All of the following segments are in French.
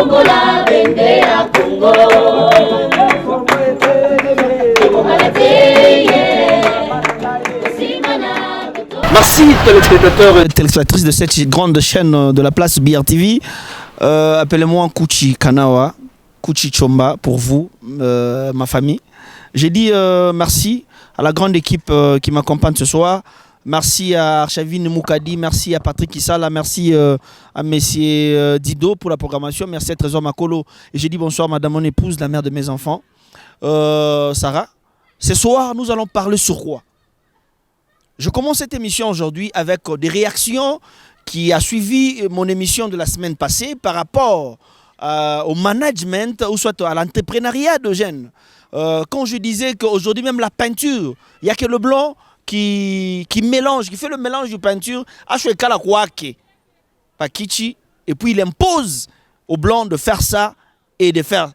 Kongola bendera Congo. Merci téléspectateurs et téléspectatrices de cette grande chaîne de la place BRTV. Appelez-moi Kouchi Kanawa, Kouchi Chomba pour vous, ma famille. J'ai dit merci à la grande équipe qui m'accompagne ce soir. Merci à Archavine Moukadi, merci à Patrick Issala, merci à Messieurs Dido pour la programmation, merci à Trésor Makolo. Et j'ai dit bonsoir madame mon épouse, la mère de mes enfants, Sarah. Ce soir, nous allons parler sur quoi? Je commence cette émission aujourd'hui avec des réactions qui a suivi mon émission de la semaine passée par rapport au management ou soit à l'entrepreneuriat de jeunes. Quand je disais qu'aujourd'hui même la peinture, il n'y a que le blanc qui mélange, qui fait le mélange de peinture, et puis il impose au blanc de faire ça et de faire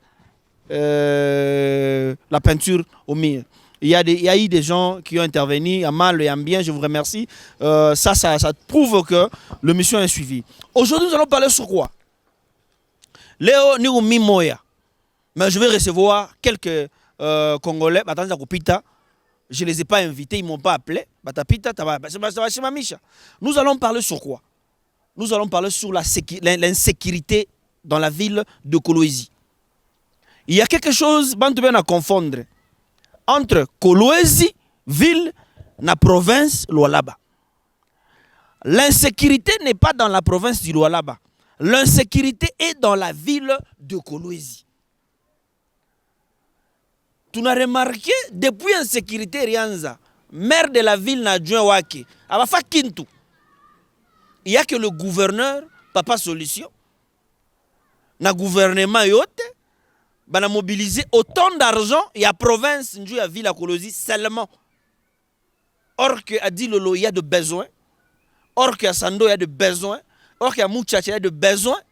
la peinture au mur. Il y a eu des gens qui ont intervenu, à mal et à bien, je vous remercie. Ça prouve que le mission est suivie. Aujourd'hui, nous allons parler sur quoi? Léo Niroumi Moya. Mais je vais recevoir quelques Congolais. Je ne les ai pas invités, ils ne m'ont pas appelé. Nous allons parler sur quoi? Nous allons parler sur l'insécurité dans la ville de Kolwezi. Il y a quelque chose à confondre entre Kolwezi, ville, et la province Lualaba. L'insécurité n'est pas dans la province du Lualaba. L'insécurité est dans la ville de Kolwezi. Tu n'as remarqué, depuis l'insécurité Rianza, maire de la ville Nadjouen Wake, Abafa Kintu, il n'y a que le gouverneur, Papa Solution, na gouvernement yote, ben a mobilisé autant d'argent et à province, il y a ville à Kolwezi seulement. Or que a dit Lolo, il y a de besoins. Or que à Sando, il y a de besoins. Or qu'à Mouchacha, il y a de besoins.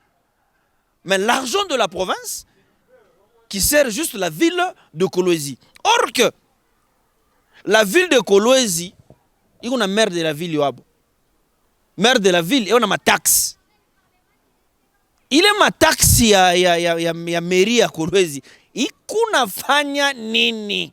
Mais l'argent de la province, qui sert juste la ville de Kolwezi. Or que la ville de Kolwezi, il y a une maire de la ville, maire de la ville, et on a ma taxe. Il est ma taxe ya mairie ya Kolwezi. Ikuna fanya nini?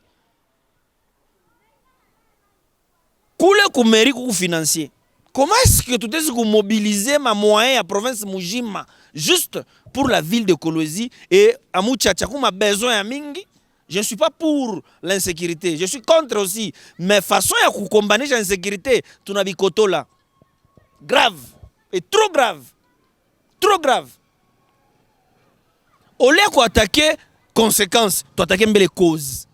Kule ku mairie ku financier. Comment est-ce que tu as mobilisé ma moyen à province Mujima juste pour la ville de Kolwezi et à Mouchacha ma besoin à mingi? Je ne suis pas pour l'insécurité, je suis contre aussi. Mais façon à combattre l'insécurité, tu n'as pas là. Grave et trop grave. Trop grave. Au lieu d'attaquer conséquences, tu attaques les causes.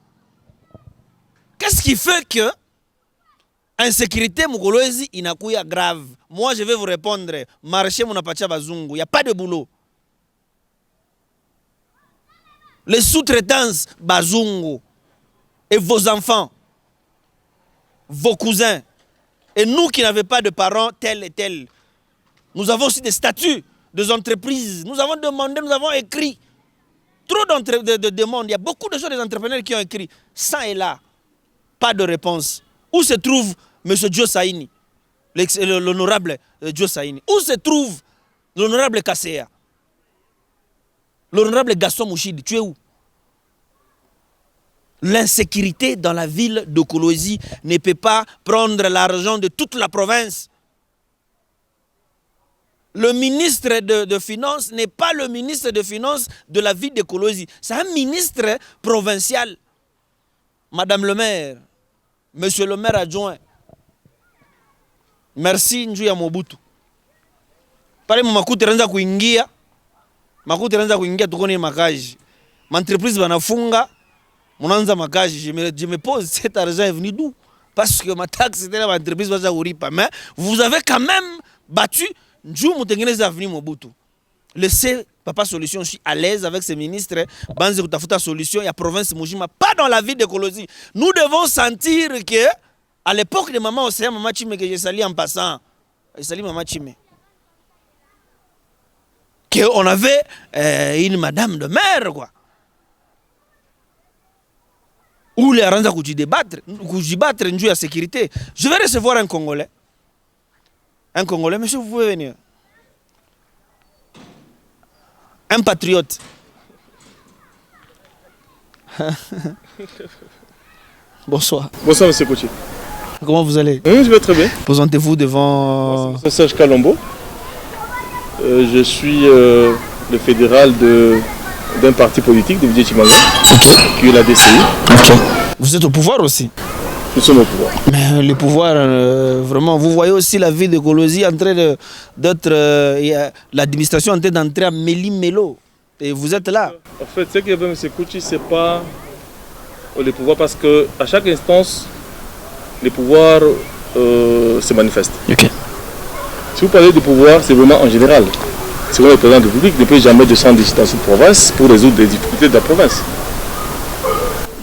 Qu'est-ce qui fait que l'insécurité Kolwezi inakuya grave? Moi je vais vous répondre, marché munapatia bazungu, il n'y a pas de boulot. Les sous-traitances bazungu et vos enfants, vos cousins, et nous qui n'avons pas de parents tels et tels, nous avons aussi des statuts, des entreprises, nous avons demandé, nous avons écrit. Trop de demandes, il y a beaucoup de gens, des entrepreneurs qui ont écrit. Ça est là, pas de réponse. Où se trouve M. Joe Saini, l'honorable Joe Saini? Où se trouve l'honorable Kasea? L'honorable Gaston Mouchidi, tu es où? L'insécurité dans la ville de Kolwezi ne peut pas prendre l'argent de toute la province. Le ministre de Finances n'est pas le ministre de Finances de la ville de Kolwezi. C'est un ministre provincial. Madame le maire, monsieur le maire adjoint, merci Njuya Mobutu. Pale makuti renza kuingia tukone makaji. M'entreprise banafunga, munanza makaji. Je me pose, cet argent est venu d'où? Parce que ma taxe c'était la entreprise va pas. Mais vous avez quand même battu Njou Moutengenez Avenir Mobutu. Laissez Papa Solution, je suis à l'aise avec ces ministres. Banze Kutafuta Solution, il y a province Mujima, pas dans la ville de Kolwezi. Nous devons sentir que, à l'époque de Maman Océan, Maman Chime, que j'ai sali en passant, j'ai sali Maman Chime, qu'on avait une madame de maire, quoi. Où les Aranza Kouji débattre, Njou à sécurité. Je vais recevoir un Congolais. Un Congolais, monsieur, vous pouvez venir. un patriote. Bonsoir. Bonsoir, monsieur Kouchi. Comment vous allez? Je vais très bien. Présentez-vous devant... C'est Serge Kalombo. Je suis le fédéral d'un parti politique de Vijay-Chimanga, qui est la DCI. Vous êtes au pouvoir aussi? Nous sommes au pouvoir. Mais le pouvoir, vraiment, vous voyez aussi la ville de Kolosi en train d'être... l'administration en train d'entrer à Méli-Mélo. Et vous êtes là. En fait, ce qu'il y avait, M. Kouchi, ce n'est pas le pouvoir parce qu'à chaque instance, les pouvoirs se manifestent. Ok. Si vous parlez du pouvoir, c'est vraiment en général. C'est vraiment le président de la République ne peut jamais descendre dans cette province pour résoudre les difficultés de la province.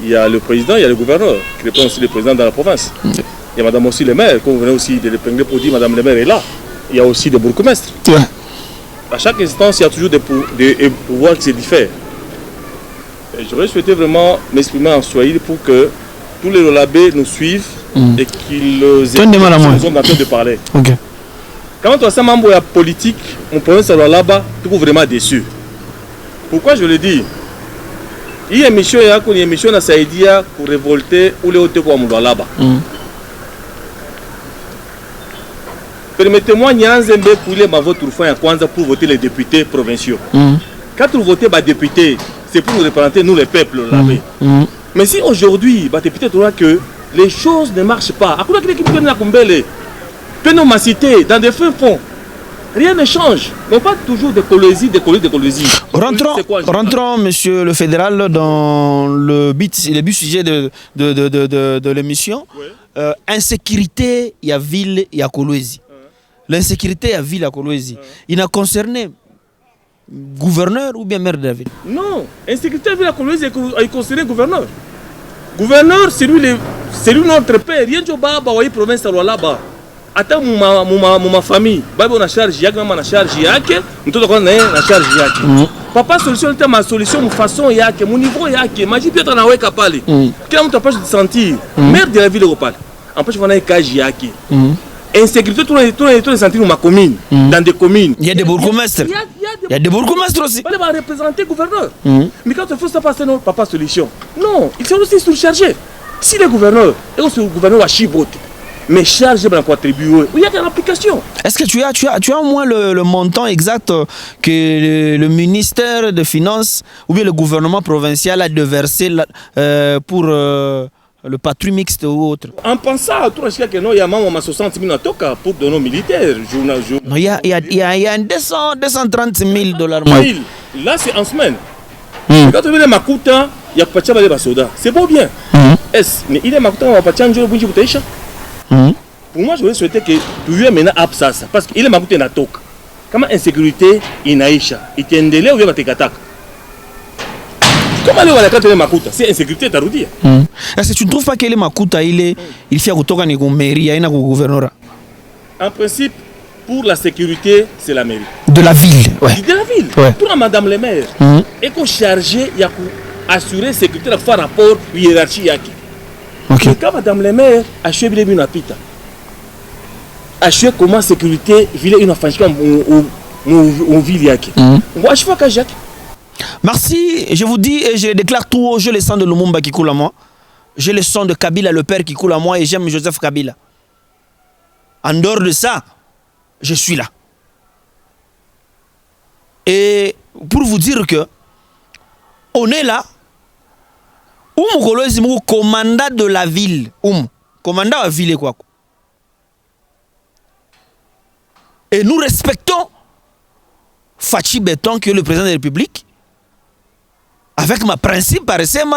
Il y a le président, il y a le gouverneur, qui répond aussi le président dans la province. Il y a madame aussi le maire, comme vous venez aussi de l'épingler pour dire madame le maire est là. Il y a aussi des bourgmestres. Ouais. À chaque instance, il y a toujours des pouvoirs qui se diffèrent. J'aurais souhaité vraiment m'exprimer en Swahili pour que tous les Lolabés nous suivent et qu'ils nous ont en train de parler. Okay. Quand on a membre de la politique, on prend ça là-bas, tu es vraiment déçu. Pourquoi je le dis? Il y a une émission dans Saïdia pour révolter ou les autres comme là-bas. Permettez-moi, Nyanzembe pour les votre fin pour voter les députés provinciaux. Quand vous votez les députés, c'est pour nous représenter, nous les peuples là-bas. Mais si aujourd'hui, les députés trouvent que les choses ne marchent pas, à quoi nous citer dans des fins fonds, rien ne change. Non pas toujours de colosie. Rentrons, monsieur le fédéral, dans le but sujet de l'émission. Ouais. Insécurité, il y a ville, il y a Kolwezi. L'insécurité, il y a ville, il y a Kolwezi. Il a concerné gouverneur ou bien maire de la ville? Non, insécurité, ville, il y a Kolwezi, il a concerné gouverneur. Gouverneur, c'est lui notre père. Rien de bas, bah, province là-bas. Attends, ma famille, on a charge, on a charge, on a charge. Papa, solution, ma solution, ma façon, mon niveau, ma vie, peut-être en capable. Quel est mon empêche de sentir? Maire de la ville européenne. Empêche de faire insécurité, tous les sentir dans ma commune, dans des communes. Il y a des bourgmestres. Il y a des bourgmestres aussi. Il va représenter le gouverneur. Mais quand il faut ça passer, non, papa, solution. Non, ils sont aussi surchargés. Si les gouverneurs, et aussi le gouverneur a chiboté. Mais charge pour attribuer. Il y a une application. Est-ce que tu as au moins le montant exact que le ministère des Finances ou bien le gouvernement provincial a déversé pour le patrouille mixte ou autre? En pensant à tout ce qu'il y a, il y a 60 000 pour donner aux militaires. Non, il y a 230 000 dollars. Là, c'est en semaine. Quand tu veux Makuta, il y a pas de soda. C'est beau bien. Mais il y a Makuta, on va pas changer le budget. Pour moi, je voudrais souhaiter que tu aies maintenant absence parce qu'il est magoté na tok. Comment insécurité inaisha, il t'est ndélé ou bien te katak. Comment aller à la carte de makuta? C'est insécurité taroudi. Est-ce que tu ne trouves pas que le makuta il fait autour de la mairie, il y a un gouvernorat? En principe, pour la sécurité, c'est la mairie. De la ville, ouais. De la ville. Ouais. Pour la madame le maire, et qu'on chargé, il y a pour assurer la sécurité par rapport à la hiérarchie. Okay. Quand madame le maire a choisi une apita, a choisi comment sécurité ville une affaire mon ville yaki. Moi je vois que Jacques. Merci, je vous dis et je déclare tout haut, je le sang de Lumumba qui coule à moi. J'ai le sang de Kabila, le père qui coule à moi et j'aime Joseph Kabila. En dehors de ça, je suis là. Et pour vous dire que on est là. Kolwezi est commandant de la ville. Commandant de la ville quoi. Et nous respectons Fachi Beton qui est le président de la République. Avec ma principe par exemple,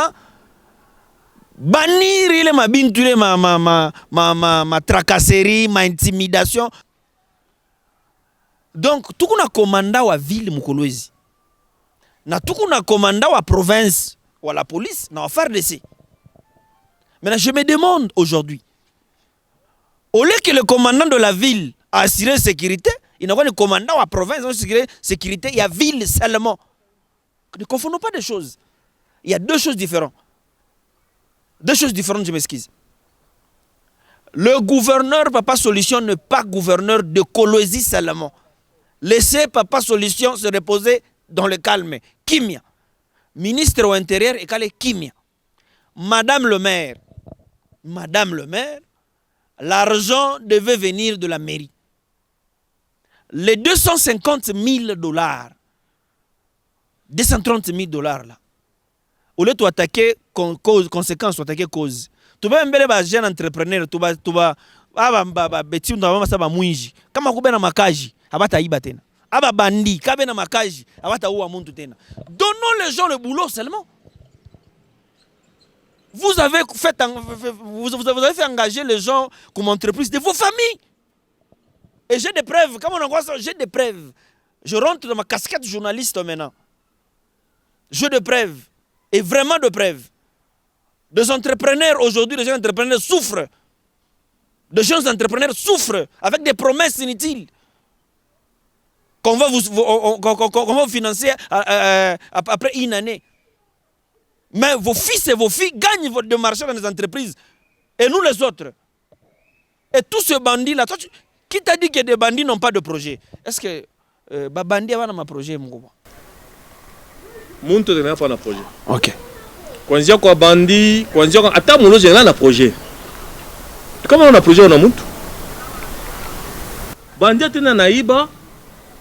bannir ma bintule ma tracasserie, ma intimidation. Donc tout qu'on a commandant de la ville Kolwezi. Na tout qu'on a commandant de la province. Ou à la police, n'a affaire de ça. Maintenant, je me demande aujourd'hui, au lieu que le commandant de la ville a assuré la sécurité, il n'a pas le commandant de la province a assuré la sécurité, il y a ville seulement. Ne confondons pas des choses. Il y a deux choses différentes. Deux choses différentes, je m'excuse. Le gouverneur Papa Solution n'est pas gouverneur de Kolwezi seulement. Laissez Papa Solution se reposer dans le calme. Kimia. Ministre au intérieur et calé Kimia. Madame le maire, l'argent devait venir de la mairie. Les $250,000, 230 000 là. Au lieu d'attaquer cause, conséquence, tu attaquer cause. Tu vas même un jeune entrepreneur, tu vas beti undaba masaba mwinji. Kama kubena makaji, abata iba tena. Aba bandi, kabena makaji, abata uwa muntu tena. Donnons les gens le boulot seulement. Vous avez fait engager les gens comme entreprise de vos familles. Et j'ai des preuves. Comment on voit ça? J'ai des preuves. Je rentre dans ma casquette de journaliste maintenant. J'ai des preuves. Et vraiment de preuves. Des entrepreneurs aujourd'hui, des jeunes entrepreneurs souffrent. Des jeunes entrepreneurs souffrent avec des promesses inutiles. Qu'on va vous financer après une année. Mais vos fils et vos filles gagnent de marché dans les entreprises. Et nous les autres. Et tous ces bandits-là, qui t'a dit que des bandits n'ont pas de projet? Est-ce que bandit a un projet? Muntu n'a pas de projet. Ok. Quand il y a quoi bandit, quand il y a attends mon j'ai un projet. Comment on a projet on a muntu? Bandit tena naïba,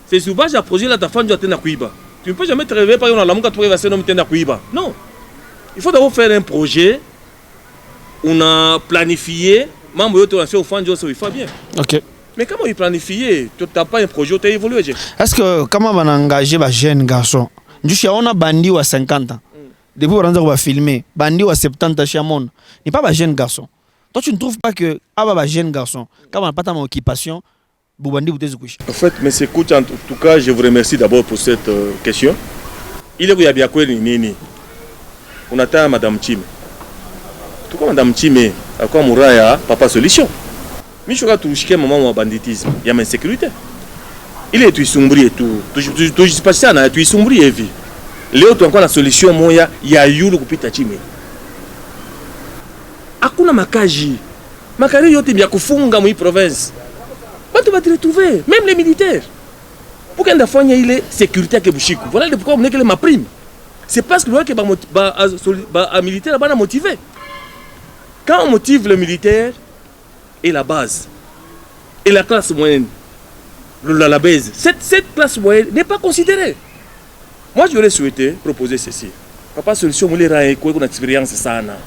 c'est souvent j'ai projet là ta femme doit tena kuiba. Tu ne peux jamais te réveiller par exemple la monka trouver verser nom tena kuiba. Non. Il faut d'abord faire un projet. On a planifié, membre de la fan il faut bien. Ok. Mais comment il planifié? Tu n'as pas un projet, tu as évolué. Est-ce que comment on a engagé les jeunes garçons? On a bandi à 50 ans. Depuis on va filmer, bandi à 70 ans chez Amon. Il n'y a pas de jeunes garçons. Toi tu ne trouves pas que les jeunes garçons, quand on n'a pas ta occupation, bandi vous dézouish. En fait, mais écoute, en tout cas, je vous remercie d'abord pour cette question. Il est où il y a bien quoi nini? On attend Madame Chime. En tout cas, Madame Chime, à quoi Mouraya, papa solution. Mais je crois que tout le moment banditisme, il y a une insécurité. Il est tout sombre et tout. Tout je passe ça, il est tout sombre et vie. Léo, tu as encore la solution, moi, il y a eu le coupé Tachime. Akuna makaji. Makari yote bien kufunga mu province. Tu vas te retrouver, même les militaires. Pour qu'il y ait une sécurité à Buchiku. Voilà pourquoi on est que ma prime. C'est parce que le militaire est motivé. Quand on motive le militaire et la base, et la classe moyenne, la base, cette classe moyenne n'est pas considérée. Moi, j'aurais souhaité proposer ceci. Papa, solution, on a une expérience sana.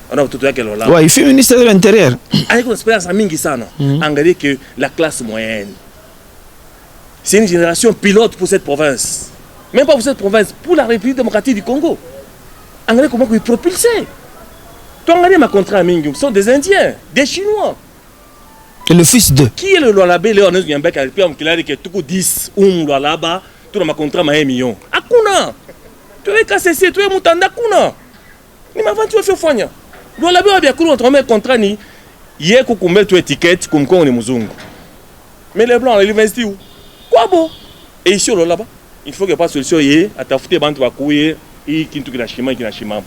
On a tout à l'heure. Ouais, il fait ministère de l'Intérieur. Avec une expérience à Mingi sana. On a dit que la classe moyenne, c'est une génération pilote pour cette province. Même pas pour cette province, pour la République démocratique du Congo. On a dit comment ils propulser. Tu as ma contrat à Mingi, ce sont des Indiens, des Chinois. Et le fils de qui est le Lualabé, Léonès Gambek, qui a dit que tout 10 ou Lualaba, tout ma contrat à 1 million. Akuna! Tu es cassé, tu es moutanda, Akuna! Ni ma vente, tu es fait foigna. Lualabé a bien couru entre mes contrats, ni hier, qu'on met tu étiquette comme quoi on est mouzongo. Mais les blancs, ils investissent où? Quoi bon? Et ici, là-bas, il faut qu'il n'y ait pas de solution. À ta foutre, tu vas courir, et qui est chima, qui est chima.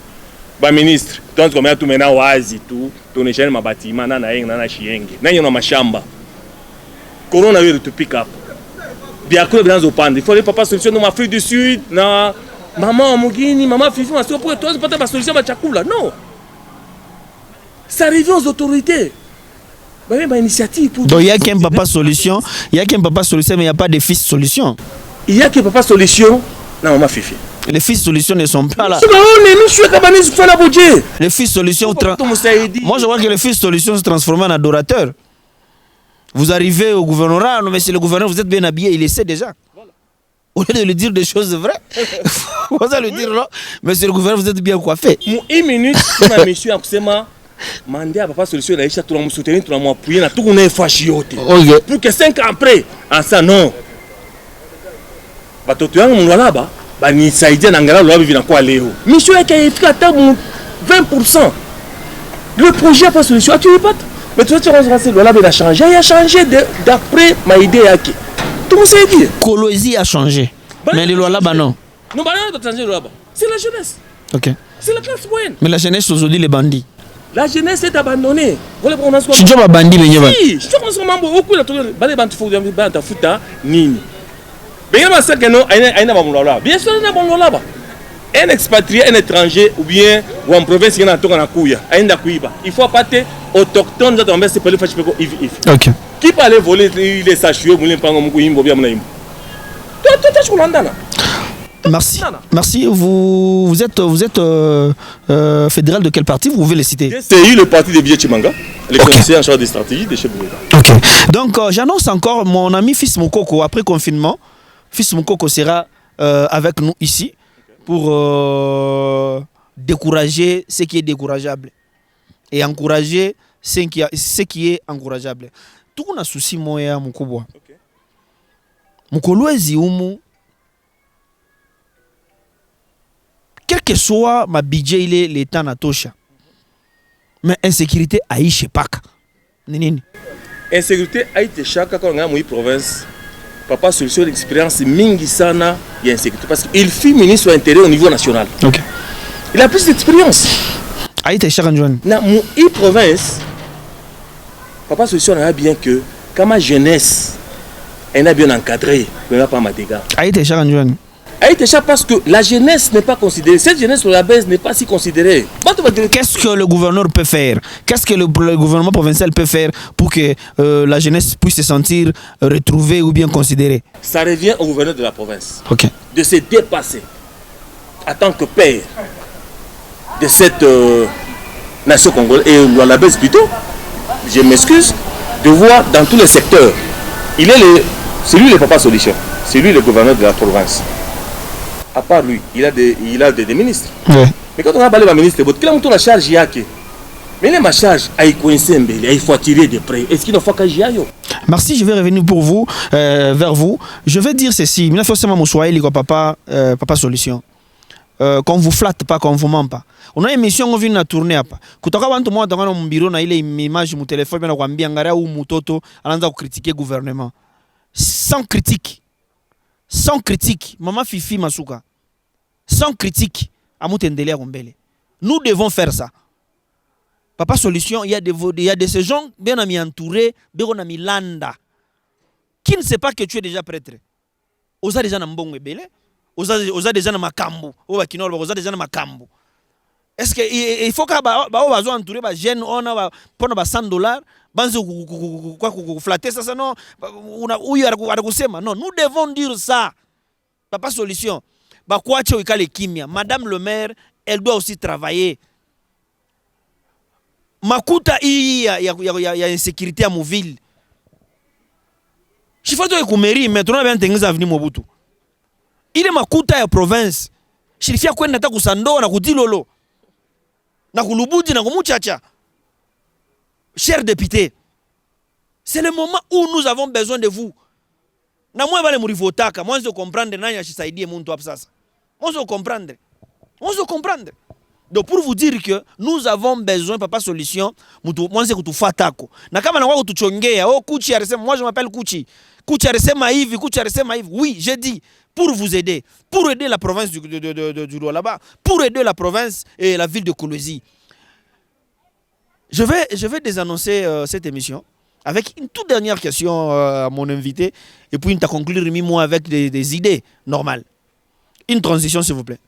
Bah, ministre, tu as tout maintenant, oasi, tout, tu n'es jamais ma bâtiment, nana chienge, nana ma chamba. Coronavirus, tu pick up. Bien que dans le pan, il faut pas solution dans l'Afrique du Sud, na maman Mogini, maman Fifi, ma soeur, pour toi, c'est pas ta solution, ma tchakoula. Non. Ça arrive aux autorités. Bah, initiative pour. Donc, il y a qu'un papa solution, il y a qu'un papa solution, mais il n'y a pas de fils solution. Il y a qu'un papa solution, non, maman Fifi. Les fils solutions ne sont pas là. Les fils solutions. Moi, je vois que les fils solutions se transforment en adorateurs. Vous arrivez au gouvernorat, mais si le gouverneur, vous êtes bien habillé, il le sait déjà. Voilà. Au lieu de lui dire des choses vraies, vous allez lui dire non, mais si le gouverneur, vous êtes bien coiffé. Une minute, je me suis mandé à papa solution, il a dit tout le monde soutenir, tout le monde appuyer, tout le monde est fâché. Pour que 5 ans après, en ça, non. Tu as un là-bas. Ni Saïdien Nangala loi vient quoi Léo. Monsieur a été à 20%. Le projet n'a pas solution. Tu pas. Mais tu vois, il a changé. Il a changé d'après ma idée. Tout le monde s'est dit. Colosie a changé. Mais les lois là-bas, non. Non, pas changer là-bas. C'est la jeunesse. Ok. C'est la classe moyenne. Mais la jeunesse aujourd'hui, les bandits. La jeunesse est abandonnée. Voilà pourquoi on a ce qu'on a. Tu es bandit, mais si, je suis comme ça. Beaucoup de gens qui ont fait des nini. Bien sûr, il y a là-bas. Un expatrié, un étranger, ou bien ou en province, il y a un tour en Akouya. Il faut pas être autochtone, c'est pas le fait que Ok. qui peut aller voler les sachets, ou les pangs, ou bien Monaïm. Merci. Merci. Vous êtes fédéral de quel parti? Vous pouvez les citer. C'est le parti de Biechimanga, les conseillers en charge des stratégies de chef de Ok. Donc, j'annonce encore mon ami Fils Moukoko, après confinement. Fils Moukoko sera avec nous ici pour décourager ce qui est décourageable et encourager ce qui est encourageable. Tout le monde a souci, moi, Moukobwa. Moukolwezi umu. Quel que soit ma budget, il est l'état natosha. Mais insécurité aïe paka. Nini. Insécurité a été chaque quand on a une province. Papa solution d'expérience mingi sana il y a insécurité parce qu'il fut ministre de l'Intérieur au niveau national. Ok. Il a plus d'expérience. A été chaque jour. Dans mon province, papa solution a bien que quand ma jeunesse elle a bien encadré, elle n'a pas ma dégâts. A été chaque jour. A été chaque parce que la jeunesse n'est pas considérée. Cette jeunesse sur la base n'est pas si considérée. Qu'est-ce que le gouverneur peut faire? Qu'est-ce que le gouvernement provincial peut faire pour que la jeunesse puisse se sentir retrouvée ou bien considérée? Ça revient au gouverneur de la province. Ok. De se dépasser en tant que père de cette nation congolaise et à la base plutôt, je m'excuse, de voir dans tous les secteurs. C'est lui le papa solution. C'est lui le gouverneur de la province. À part lui, il a des ministres. Ouais. Mais quand on a parlé de ministre, il a montré la charge yake. Mais ma charge, il faut tirer de près. Est-ce qu'il ne faut qu'agir? Merci, je vais revenir pour vous, vers vous. Je vais dire ceci. Il faut seulement papa solution. Qu'on vous flatte pas, qu'on vous ment pas. On a une émission, on vient de tourner. Quand on a dans mon bureau, on a une image, mon téléphone, on a un biangara ou mutoto, on a critiquer le gouvernement. Sans critique. Sans critique. Maman Fifi Masuka. Sans critique. Nous devons faire ça. Papa Solution, il y a de ces gens bien entourés, bien landa, qui ne sait pas que tu es déjà prêtre. Osa déjà n'ambong ebele, osa déjà n'amakambu, oba kinol, osa déjà n'amakambu. Est-ce que il faut que bazo entouré ba jeune on a pour $100, banzo flatter ça non, non, nous devons dire ça. Papa Solution. Madame le maire, elle doit aussi travailler. Makuta il y a insécurité à mon ville. Je fais que mairie maintenant bien tenir avenue Mobutu. Il est makuta ya province. Je fais quoi nata kusando na kudilolo. Na kulubudi na kumuchacha. Chers députés, c'est le moment où nous avons besoin de vous. Na moi bale murivotaka, moi je comprendre nani ashisaidie muntu hapo sasa. On se comprendre. On se comprendre. Donc pour vous dire que nous avons besoin, papa solution, moi c'est que tu fatako. Na kama na wako tuchongea, oh Kuchi aresema, moi je m'appelle Kuchi. Kuchi aresema hivi, Kuchi aresema hivi. Oui, j'ai dit pour vous aider, pour aider la province du là-bas, pour aider la province et la ville de Kolwezi. Je vais désannoncer cette émission avec une toute dernière question à mon invité et puis une conclure moi avec des idées normales. Une transition, s'il vous plaît.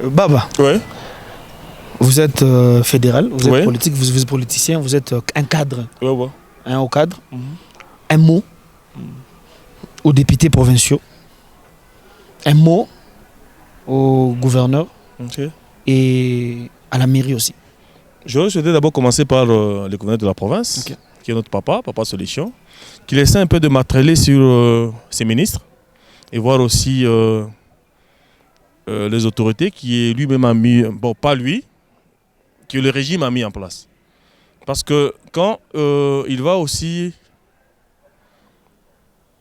Baba, ouais. Vous êtes fédéral, vous êtes ouais. politique, vous êtes politicien, vous êtes un cadre. Ouais, ouais. Un haut cadre. Un mot aux députés provinciaux. Un mot au gouverneur et à la mairie aussi. Je souhaitais d'abord commencer par le gouverneur de la province, qui est notre papa Solution, qui essaie un peu de m'attraler sur ses ministres et voir aussi les autorités qui lui-même a mis, bon pas lui, que le régime a mis en place. Parce que quand il va aussi,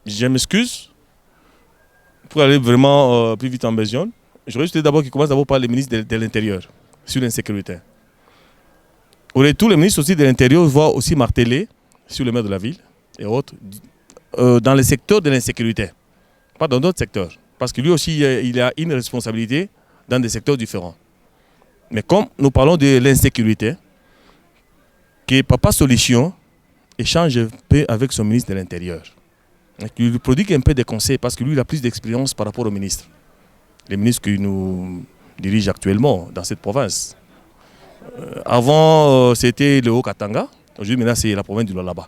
je m'excuse, pour aller vraiment plus vite en besogne, j'aurais souhaité d'abord qu'il commence d'abord par les ministres de l'Intérieur, sur l'insécurité. Tous les ministres aussi de l'Intérieur vont aussi marteler sur le maire de la ville et autres, dans le secteur de l'insécurité, pas dans d'autres secteurs. Parce que lui aussi, il a une responsabilité dans des secteurs différents. Mais comme nous parlons de l'insécurité, que Papa Solution échange un peu avec son ministre de l'Intérieur. Il lui prodigue un peu des conseils parce que lui, il a plus d'expérience par rapport au ministre. Les ministres qui nous dirigent actuellement dans cette province. Avant, c'était le Haut-Katanga. Aujourd'hui, maintenant, c'est la province du Lualaba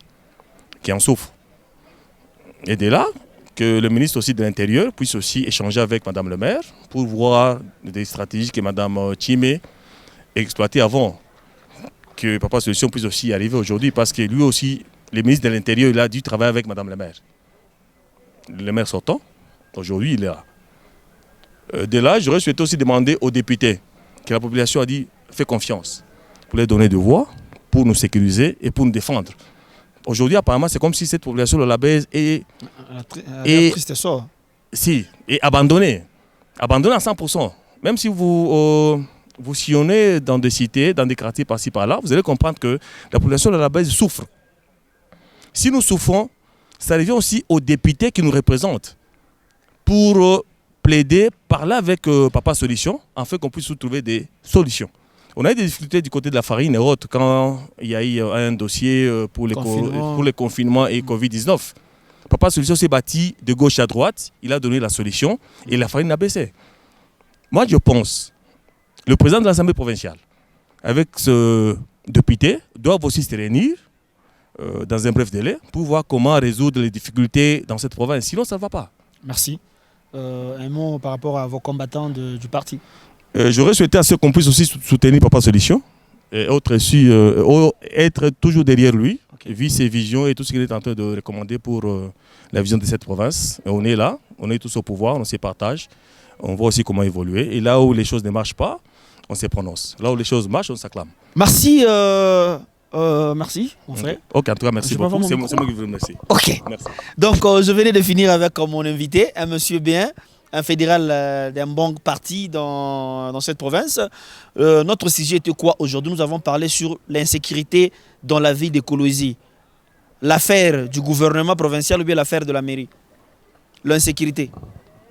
qui en souffre. Et de là, que le ministre aussi de l'Intérieur puisse aussi échanger avec Madame le maire pour voir des stratégies que Madame Chimé exploitait avant. Que Papa Solution puisse aussi y arriver aujourd'hui parce que lui aussi, le ministre de l'Intérieur, il a dû travailler avec Madame le maire. Le maire sortant, aujourd'hui, il est là. De là, j'aurais souhaité aussi demander aux députés que la population a dit fait confiance pour les donner de voix, pour nous sécuriser et pour nous défendre. Aujourd'hui, apparemment, c'est comme si cette population de la baise est abandonnée. Abandonnée à 100%. Même si vous sillonnez dans des cités, dans des quartiers par-ci par-là, vous allez comprendre que la population de la baise souffre. Si nous souffrons, ça revient aussi aux députés qui nous représentent pour plaider, parler avec Papa Solution, afin qu'on puisse trouver des solutions. On a eu des difficultés du côté de la farine et autres quand il y a eu un dossier pour les confinements et Covid-19. Papa Solution s'est bâti de gauche à droite, il a donné la solution et la farine a baissé. Moi, je pense le président de l'Assemblée provinciale, avec ce député, doivent aussi se réunir dans un bref délai pour voir comment résoudre les difficultés dans cette province. Sinon, ça ne va pas. Merci. Un mot par rapport à vos combattants du parti. J'aurais souhaité à ce qu'on puisse aussi soutenir Papa Solution et être toujours derrière lui, vu ses visions et tout ce qu'il est en train de recommander pour la vision de cette province. Et on est là, on est tous au pouvoir, on se partage, on voit aussi comment évoluer. Et là où les choses ne marchent pas, on se prononce. Là où les choses marchent, on s'acclame. Merci. Merci, mon frère. Ok, en tout cas, merci beaucoup. C'est moi qui vous remercie. Ok. Merci. Donc, je venais de finir avec mon invité, un monsieur bien, un fédéral d'un bon parti dans cette province. Notre sujet était quoi aujourd'hui? Nous avons parlé sur l'insécurité dans la ville de Kolwezi. L'affaire du gouvernement provincial ou bien l'affaire de la mairie? L'insécurité.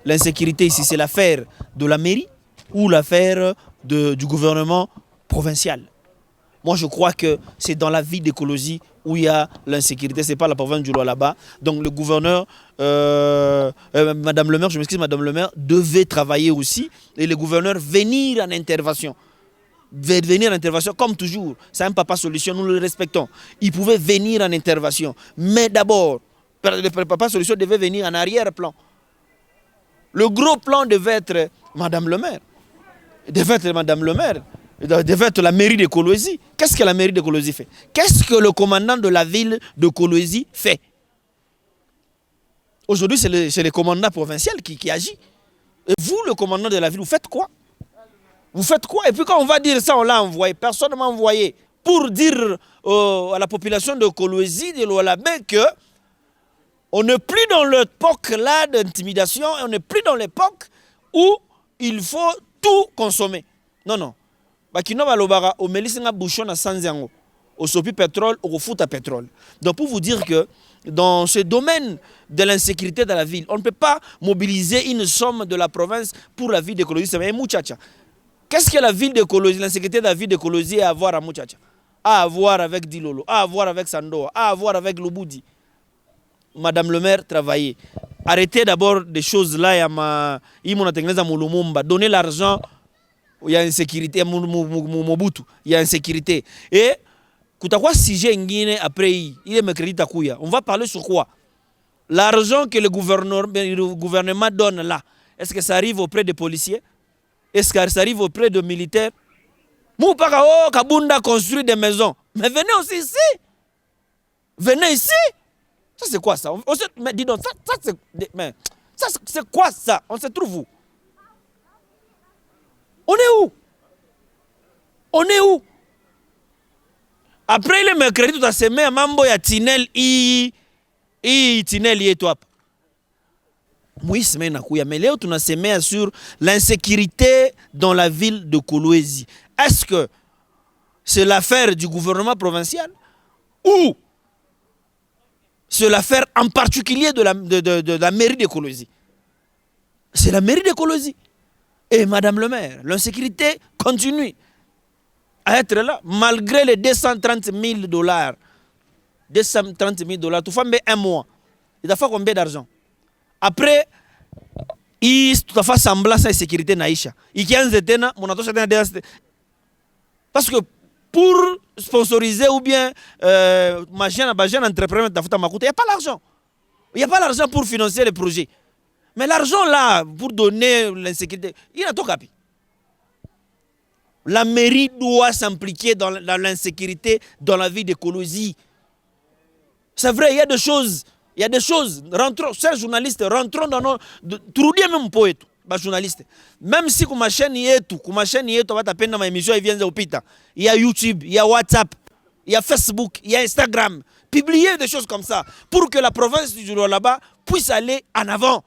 L'insécurité ici, c'est l'affaire de la mairie ou l'affaire du gouvernement provincial? Moi, je crois que c'est dans la ville d'écologie où il y a l'insécurité. Ce n'est pas la province du Lualaba. Donc, le gouverneur, Madame le maire, je m'excuse, Madame le maire, devait travailler aussi. Et le gouverneur venir en intervention. Venir en intervention, comme toujours. C'est un Papa Solution, nous le respectons. Il pouvait venir en intervention. Mais d'abord, le Papa Solution devait venir en arrière-plan. Le gros plan devait être Madame le maire. Devait être Madame le maire. Devait être la mairie de Kolwezi. Qu'est-ce que la mairie de Kolwezi fait? Qu'est-ce que le commandant de la ville de Kolwezi fait? Aujourd'hui, c'est le commandant provincial qui agit. Et vous, le commandant de la ville, vous faites quoi? Vous faites quoi? Et puis quand on va dire ça, on l'a envoyé. Personne ne m'a envoyé pour dire à la population de Kolwezi, de Lualaba, que on n'est plus dans l'époque là d'intimidation, on n'est plus dans l'époque où il faut tout consommer. Non, non. Bakino balobara o melisinga bouchon na sanziango au sopi pétrole au foot à pétrole. Donc pour vous dire que dans ce domaine de l'insécurité dans la ville, on ne peut pas mobiliser une somme de la province pour la ville de Kolwezi. C'est Mouchacha. Qu'est-ce que la ville de Kolwezi, l'insécurité de la ville de Kolwezi a à voir à Mouchacha? A à voir avec Dilolo, a à voir avec Sandoa, a à voir avec Lubudi. Madame le maire, travaillez. Arrêtez d'abord des choses là, donnez l'argent. Il y a insécurité, il y a insécurité. Et kutakuwa sujet ngine après il est mercredi takuya. On va parler sur quoi? L'argent que le gouvernement donne là, est-ce que ça arrive auprès des policiers? Est-ce que ça arrive auprès de militaires? Moupaka oh Kabunda construit des maisons. Mais venez aussi ici. Venez ici. Ça c'est quoi ça? Mais dis donc, ça c'est quoi ça? On se trouve où? On est où? On est où? Après le mercredi, tu as semé un mambo ya tinel tinel yetu hapa. Moïse mena kuya. Mais là, tu as semé sur l'insécurité dans la ville de Kolwezi. Est-ce que c'est l'affaire du gouvernement provincial ou c'est l'affaire en particulier de la mairie de Kolwezi? C'est la mairie de Kolosi. Et Madame le maire, l'insécurité continue à être là, malgré les 230 000 $. 230 000 $, tu fais un mois. Il a fait combien d'argent? Après, il a fait semblant sa sécurité naïcha. Il y a un zétena, mon attention parce que pour sponsoriser ou bien ma jeune entrepreneur, il n'y a pas l'argent. Il n'y a pas l'argent pour financer les projets. Mais l'argent là, pour donner l'insécurité, il y a tout capi. La mairie doit s'impliquer dans l'insécurité dans la vie de Kolosi. C'est vrai, il y a des choses. Il y a des choses. Rentrons, chers journalistes, rentrons dans nos. Troudiez même poète, journaliste. Même si comme ma chaîne y est tout, on va taper dans ma émission, il vient de l'hôpital. Il y a YouTube, il y a WhatsApp, il y a Facebook, il y a Instagram. Publiez des choses comme ça pour que la province du là-bas puisse aller en avant.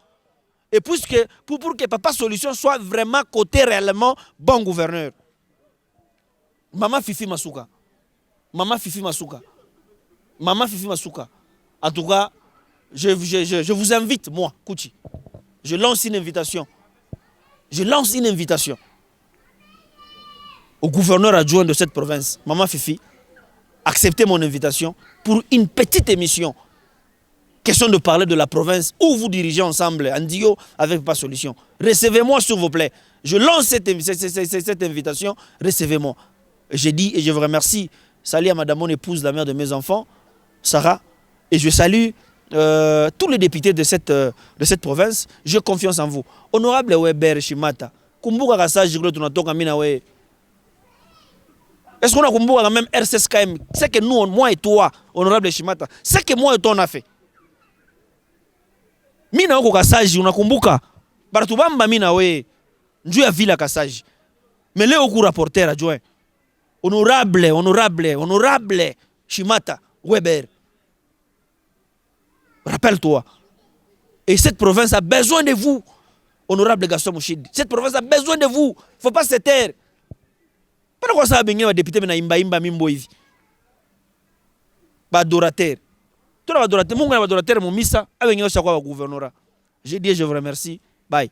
Et pour que Papa Solution soit vraiment côté réellement bon gouverneur. Maman Fifi Masuka. Maman Fifi Masuka. Maman Fifi Masuka. En tout cas, je vous invite, moi, Kouchi. Je lance une invitation. Je lance une invitation au gouverneur adjoint de cette province, Maman Fifi. Acceptez mon invitation pour une petite émission. Question de parler de la province où vous dirigez ensemble, en duo avec Papa Solution. Recevez-moi, s'il vous plaît. Je lance cette invitation. Recevez-moi. J'ai dit et je vous remercie. Salut à madame, mon épouse, la mère de mes enfants, Sarah. Et je salue tous les députés de cette province. J'ai confiance en vous. Honorable Weber Shimata. Kumbuka Kasaji, tunatoka mina we. Est-ce qu'on a kumbuka même RCSKM? C'est que nous, moi et toi, honorable Shimata, c'est que moi et toi on a fait. Mina wako Kasaji, unakumbuka? Baratubamba mina we. Njou ya vila Kasaji. Mais leo ku rapporteur adjoint. Honorable Shimata Weber. Rappelle-toi. Et cette province a besoin de vous, honorable Gaston Mouchidi. Cette province a besoin de vous. Il ne faut pas se taire. Pourquoi ça a bien un député na imba mimbo hivi? Ba adorateur. Tout le adorateur, mon adorateur mon missa avec un chakwa gouverneur. J'ai dit je vous remercie. Bye.